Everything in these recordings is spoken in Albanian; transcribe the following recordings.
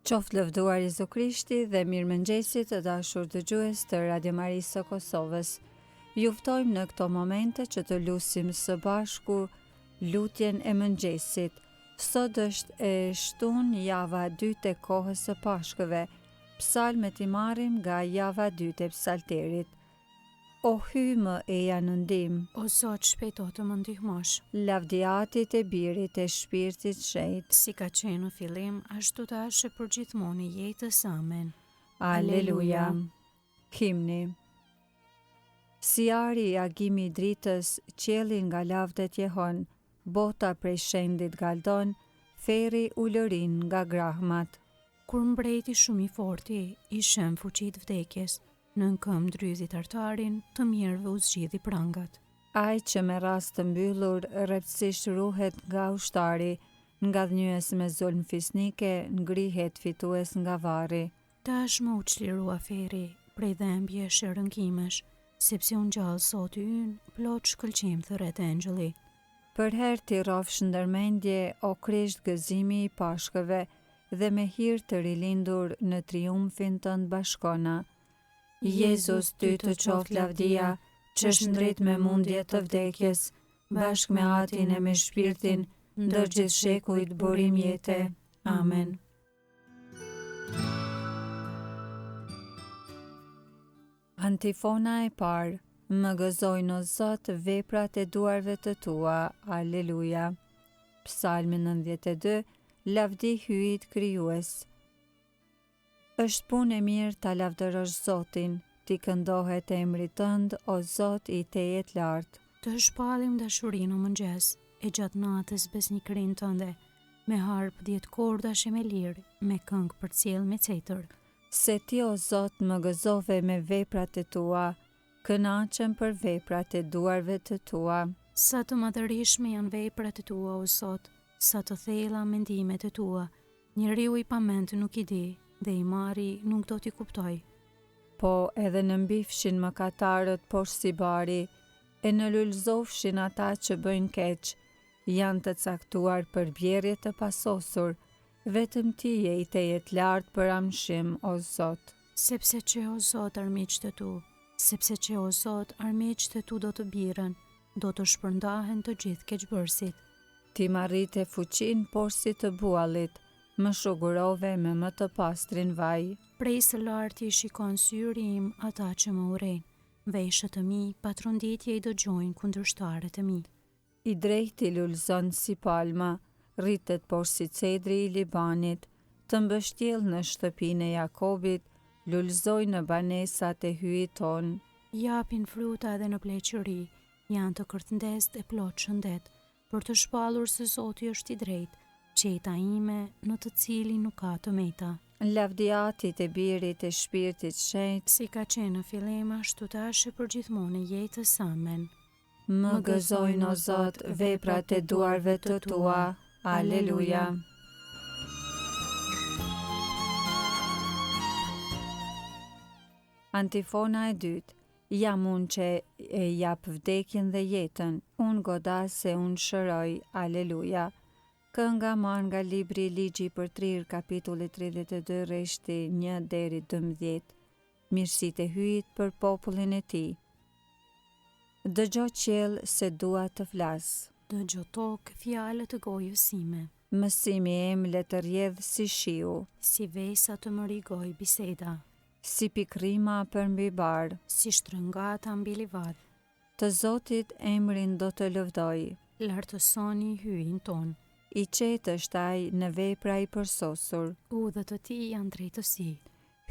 Qoftë lëvduar Jezu Krishti dhe mirëmëngjesi të dashur dëgjues të Radio Marisë së Kosovës. Ju ftojmë në këto momente që të lutim së bashku lutjen e mëngjesit. Sot është e shtunë java 2 e kohës së Pashkëve. Psalmet i marrim nga java 2 e Psalterit. O hyj më eja në ndihmë, O Zot, shpejto të më ndihmosh. lavdiatit e birit e shpirtit shenjtë. Si ka qenë në fillim, ashtu të ashe për gjithmonë i jetës. Amen. Aleluja. Himni. Si ari i agimi i dritës, qielli nga lavdet jehon, bota prej shendit galdon, ferri ulërin nga grahmat. Kur mbreti shumë i forti, i shem fuqit vdekjes, në këmbë dryzit artarin, të mirëve u zgjidhi prangat. Ai që me rast të mbyllur rreptësisht ruhet nga ushtari, nga dhënjues me zulm fisnike, ngrihet fitues nga varri. Tashmë u çlirua ferri, prej dhembje shërënkimesh, sepse unë gjallë Zoti ynë, plot shkëlqim thërret engjëlli. Për herë ti rrofsh ndërmendje, o Krisht gëzimi i Pashkëve, dhe me hir të rilindur në triumfin tënd bashkona. Jezus, ty të qoftë lavdia, që shndrit me mundje të vdekjes, bashk me atin e me shpirtin, ndër gjithë shekujt burim jete. Amen. Antifona e parë. Më gëzojnë o Zot veprat e duarve të tua. Aleluja. Psalmi 92. Lavdi hyjit krijues. Është punë e mirë ta lavdërosh Zotin, ti këndohet emri tënd, o Zot i tejet lartë. Të shpalim dashurinë o mëngjes, e gjatë natës besnikërinë tënde, me harp 10 kordash e me lirë, me këngë për cilë me cetër. Se ti o Zot më gëzove me veprat e tua, kënaqem për veprat e duarve të tua. Sa të madhërishme janë veprat e tua o Zot, sa të thella mendimet e tua, njeriu i pamend nuk i di, dhe i mari nuk do t'i kuptoj. Po edhe në mbifshin mëkatarët poshtë si bari, e në lulzofshin ata që bëjnë keq, janë të caktuar për bjerje të pasosur, vetëm ti je i tejet lartë për amshim, o Zot. Sepse që o Zot armiqtë tu, sepse që o Zot armiqtë tu do të birën, do të shpërndahen të gjithë keqbërësit. Ti marrite fuqin poshtë si të buallit, më shugurove me më të pastrin vaj. Prej së lartë i shikon syri im ata që më urejnë, veshët e mi, patronditje i dëgjojnë kundërshtarët e mi. I drejti lulzon si palma, rritet poshtë si cedri i Libanit, të mbështjell në shtëpinë e Jakobit, lulzoj në banesat e hyjit ton. Japin fruta edhe në pleqëri, janë të kërtëndest e plot shëndet, për të shpallur se Zoti është i drejtë, qeta ime në të cilin nuk ka të meta. Lavdiatit e birit e shpirtit shenjtë, Si ka qenë në fillim, ashtu të ashe për gjithmonë e jetës. Amen. më gëzojnë o Zot veprat e duarve të tua. Aleluja. Antifona e dytë. Jam unë që e jap vdekjen dhe jetën, unë godas se unë shëroj. Aleluja. Kënga marrë nga libri Ligji për Trirë, kapitulli 32, rreshti 1 deri 12. Mirësitë e hyjit për popullin e tij. Dëgjo qiell se dua të flas. Dëgjo tokë fjalët e gojës sime, Mësimi im le të rjedh si shiu, si vesa të më rigoj biseda, si pikrima për mbi bar. si shtrëngata mbi livat. Të Zotit emrin do të lëvdoj. Lartësoni hyjin ton, I qetë është ai në vepra i përsosur. udhët të tij janë drejtësi,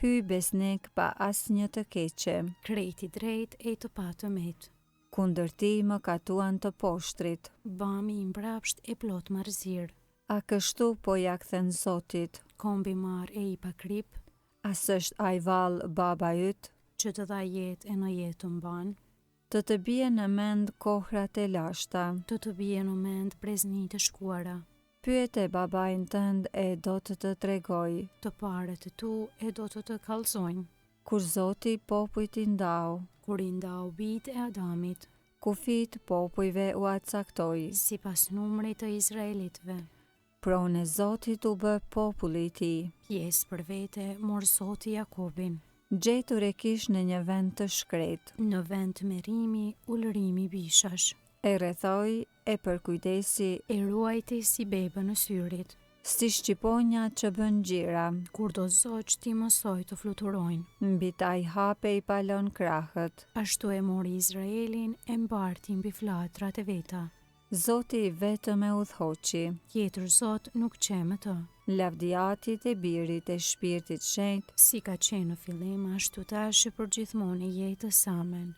Hyj besnik pa asnjë të keqe. krejt i drejt e të patëmet. Kundër ti më katuan të poshtrit. Bami i mbrapsht e plot marzir, A kështu po ja kthen Zotit? kombi mar e i pakrip, As është ai vallë baba yt? që të dha jetë e në jetë të mban, Të bie në mend kohrat e lashta. të bie në mend brezni të shkuara, Pyet e babain tënd e do të tregoj. të parët e tu e do të kallëzojnë, Kur Zoti popujt i ndau, kur i ndau bijtë e Adamit, kufit popujve u acaktoi. sipas numrit të izraelitëve. pronë e Zotit u bë populli i tij. Pjesë për vete mor Zoti Jakobin. Gjetur e kish në një vend të shkret. Në vend të merrimi, ulërimi bishash. E rrethoi, e përkujdesi, E ruajti si bebën në syrit. si shqiponja që bën gjira. Kur do zoq ti mësoj të fluturojnë. Mbi ta i hape i palon krahët. Ashtu e mori Izraelin e mbarti mbi flatrat e veta. Zoti i vetëm e udhëhoqi. Tjetër Zot nuk qe me të. Lavdiatit e Birit e Shpirtit Shenjtë, Si ka qenë në fillim, ashtu tash e përgjithmonë e jetës amen.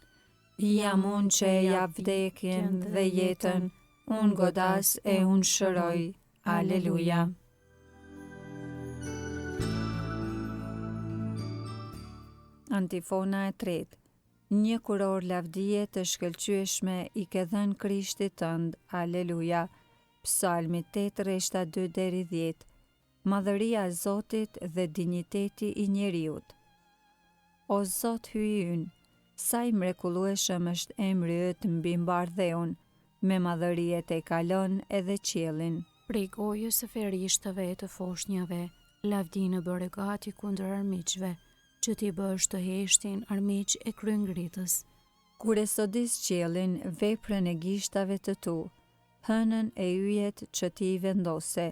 jam unë që e jap vdekjen dhe jetën, unë godas e unë shëroj. Aleluja. Antifona e tretë. Një kuror lavdije të shkëlqyeshme i ke dhënë Krishtit tënd. Aleluja. Psalmi 8 rreshta 2 deri 10. Madhëria e Zotit dhe dinjiteti i njeriut. O Zot hyj ynë, sa i mrekullueshëm është emri yt mbi mbardheun, me madhëri e te kalon edhe qiellin. Prej gojës së ferishtave e të foshnjave, lavdinë bëre gati kundër armiqve, që t'i bësh të heshtin armiq e kryengritës. Kur e sodis qiellin veprën e gishtave të tu, hënën e yjet që ti i vendose,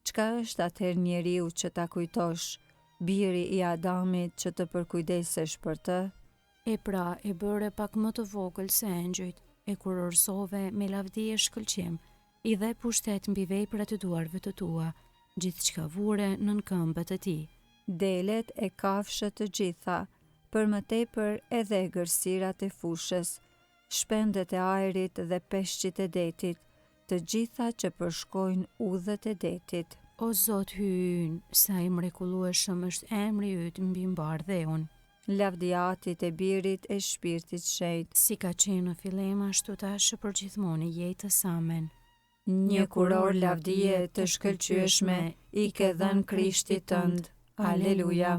çka është atëherë njeriu që ta kujtosh, biri i Adamit që të përkujdesesh për të? E pra e bëre pak më të vogël se engjëjt, e kur orsove me lavdi e shkëlqim, i dhe pushtet mbi veprat e duarve të tua, gjithçka vure nën këmbët e tij. Delet e kafshët të gjitha, për më tepër edhe gërsirat e fushës, shpendet e ajrit dhe peshqit e detit, të gjitha që përshkojnë udhët e detit. O Zot hyjën, sa i mrekullueshëm është emri yt mbi mbardheun. Lavdiatit e Birit e Shpirtit Shenjtë, Si ka qenë në fillim, ashtu tash e përgjithmonë e jetës amen. një kuror lavdije të shkëlqyeshme i ke dhënë Krishtit tënd. Aleluja.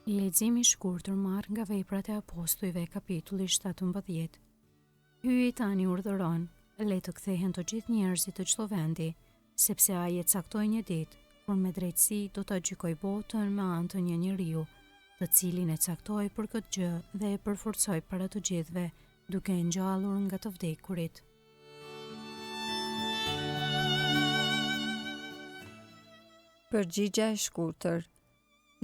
Leximi i shkurtër marrë nga Veprat e Apostujve, kapitulli 17. Hyj tani urdhëron, le të kthehen të gjithë njerëzit të çdo vendi, sepse ai e caktoi një ditë kur me drejtësi do ta gjykoj botën me anë të një njeriu, të cilin e caktoi për këtë gjë dhe e përforcoi para të gjithëve, duke e ngjallur nga të vdekurit. Përgjigja e shkurtër.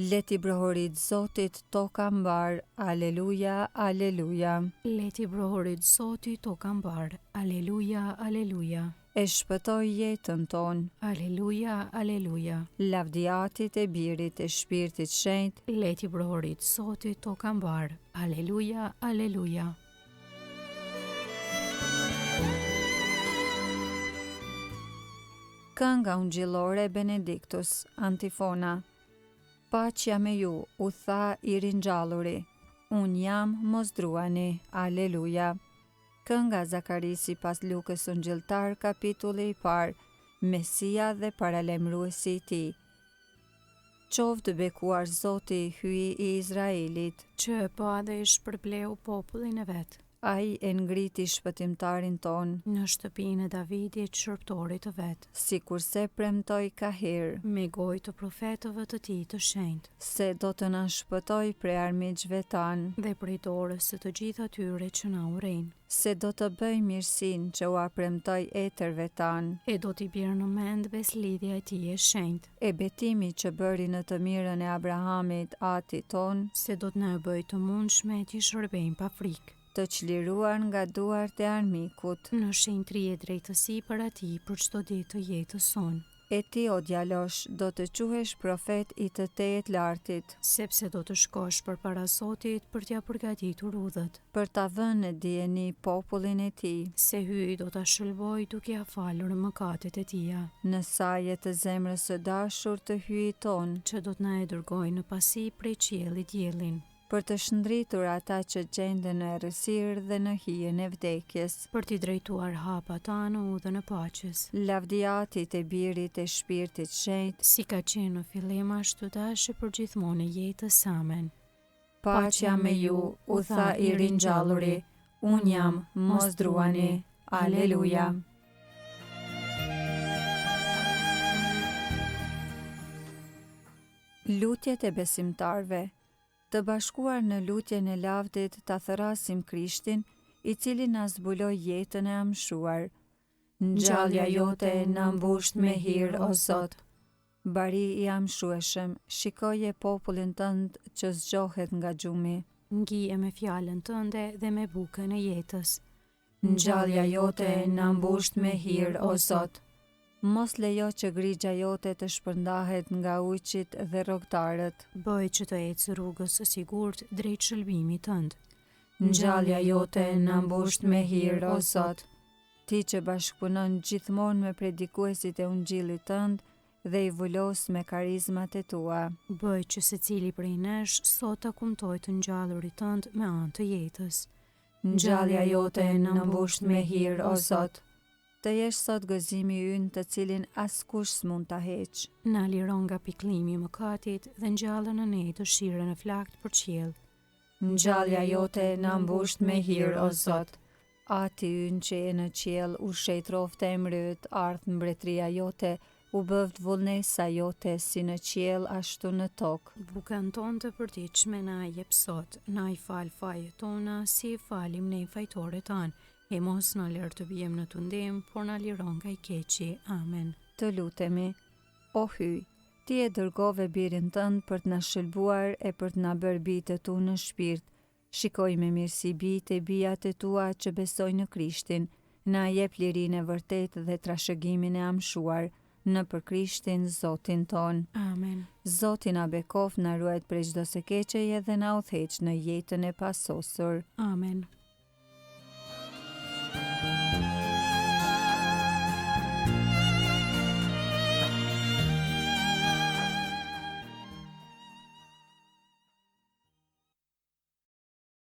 Le t'i brohorit Zotit toka mbar. Aleluja, aleluja. Le t'i brohorit Zoti toka mbar. Aleluja, aleluja. E shpëtoi jetën tonë. Aleluja, aleluja. Lavdiatit e Birit e Shpirtit Shenjtë, Le t'i brohorit Zoti toka mbar. Aleluja, aleluja. Kënga ungjillore Benediktus, antifona. Paqja me ju, u tha i ringjalluri. Unë jam, mos druani. Aleluja. Kënga Zakarisi pas Lukës ungjilltar, kapitulli i parë, Mesia dhe paralajmëruesi i tij. Qoftë bekuar Zoti, hyji i Izraelit. Që e pa dhe i shpërbleu popullin e vet. Ai e ngriti shpëtimtarin ton, Në shtëpinë e Davidit, shërptorit të vet. sikurse premtoi ka herë, Me gojë të profetëve të tij të shenjtë. se do të na shpëtoj prej armiqve tanë, Dhe prej dorës së të gjithë atyre që na urrejnë. se do të bëj mirësinë që ua premtoi etërve tanë, E do t'i bjerë në mend beslidhja e tij e shenjtë. e betimi që bëri në të mirën e Abrahamit, atit ton, Se do t'na e bëj të mundshme t'i shërbejmë pa frikë. të çliruar nga duart e armikut. Në shenjtëri e drejtësi për ati për çdo ditë të jetës sonë. E ti, o djalosh, do të quhesh profet i të Tejet Lartit, Sepse do të shkosh përpara Zotit për t'ja përgatitur udhët. për ta vënë në dijeni popullin e tij, Se hyj do ta shëlboj duke ja falur mëkatet e tia, në saje të zemrës së dashur të hyjit ton, që do t'na e dërgojë në pasi prej qiellit diellin, për të shndritur ata që gjenden në errësirë dhe në hijen e vdekjes. për t'i drejtuar hapa ta në udhën e paqes. Lavdiatit e Birit e Shpirtit Shenjtë, Si ka qenë në fillim ashtu tash e përgjithmonë e jetës amen. paqja me ju, u tha i ringjalluri. unë jam, mos druani. Aleluja. Lutjet e besimtarve. Të bashkuar në lutjen e lavdit ta thërasim Krishtin, i cili na zbuloi jetën e amshuar. Ngjallja jote na mbusht me hir, o Zot. Bari i amshueshëm, shikoje popullin tënd që zgjohet nga gjumi. Ngije me fjalën tënde dhe me bukën e jetës. Ngjallja jote na mbusht me hir, o Zot. Mos lejo që grigja jote të shpërndahet nga ujqit dhe rrogtarët. Bëj që të ecë rrugës së sigurt drejt shëlbimit tënd. Ngjallja jote na mbusht me hir, o Zot. Ti që bashkëpunon gjithmonë me predikuesit e ungjillit tënd dhe i vulos me karizmat e tua. Bëj që secili prej nesh sot të kumtoj të ngjallurit tënd me anë të jetës. Ngjallja jote na mbusht me hir, o Zot. Të jesh sot gëzimi ynë të cilin askush s'mund ta heq. Na liron nga piklimi i mëkatit dhe ngjallën në ne dëshirën e flakt për qiell. Ngjallja jote na mbusht me hir, o Zot. Ati ynë që e në qiell u shejtrofte e mryt, ardh mbretëria jote, u bëvt vullnesa jote si në qiell ashtu në tokë. Bukën tonë të përditshme na jep sot, na i fal fajet tona si i falim ne fajtorët tanë. E mos na lër të bijem në tundim, por na liron nga i keqi. Amen. Të lutemi. O hyj, ti e dërgove birin tënd për të na shëlbuar e për të na bërë bijtë tu në shpirt. Shikoj me mirësi bijtë e bijat e tua që besojnë në Krishtin. Na jep lirinë e vërtet dhe trashëgimin e amshuar në për Krishtin Zotin ton. Amen. Zoti na bekoft, na ruajt prej çdo së keqeje dhe na udhëheq në jetën e pasosur. Amen.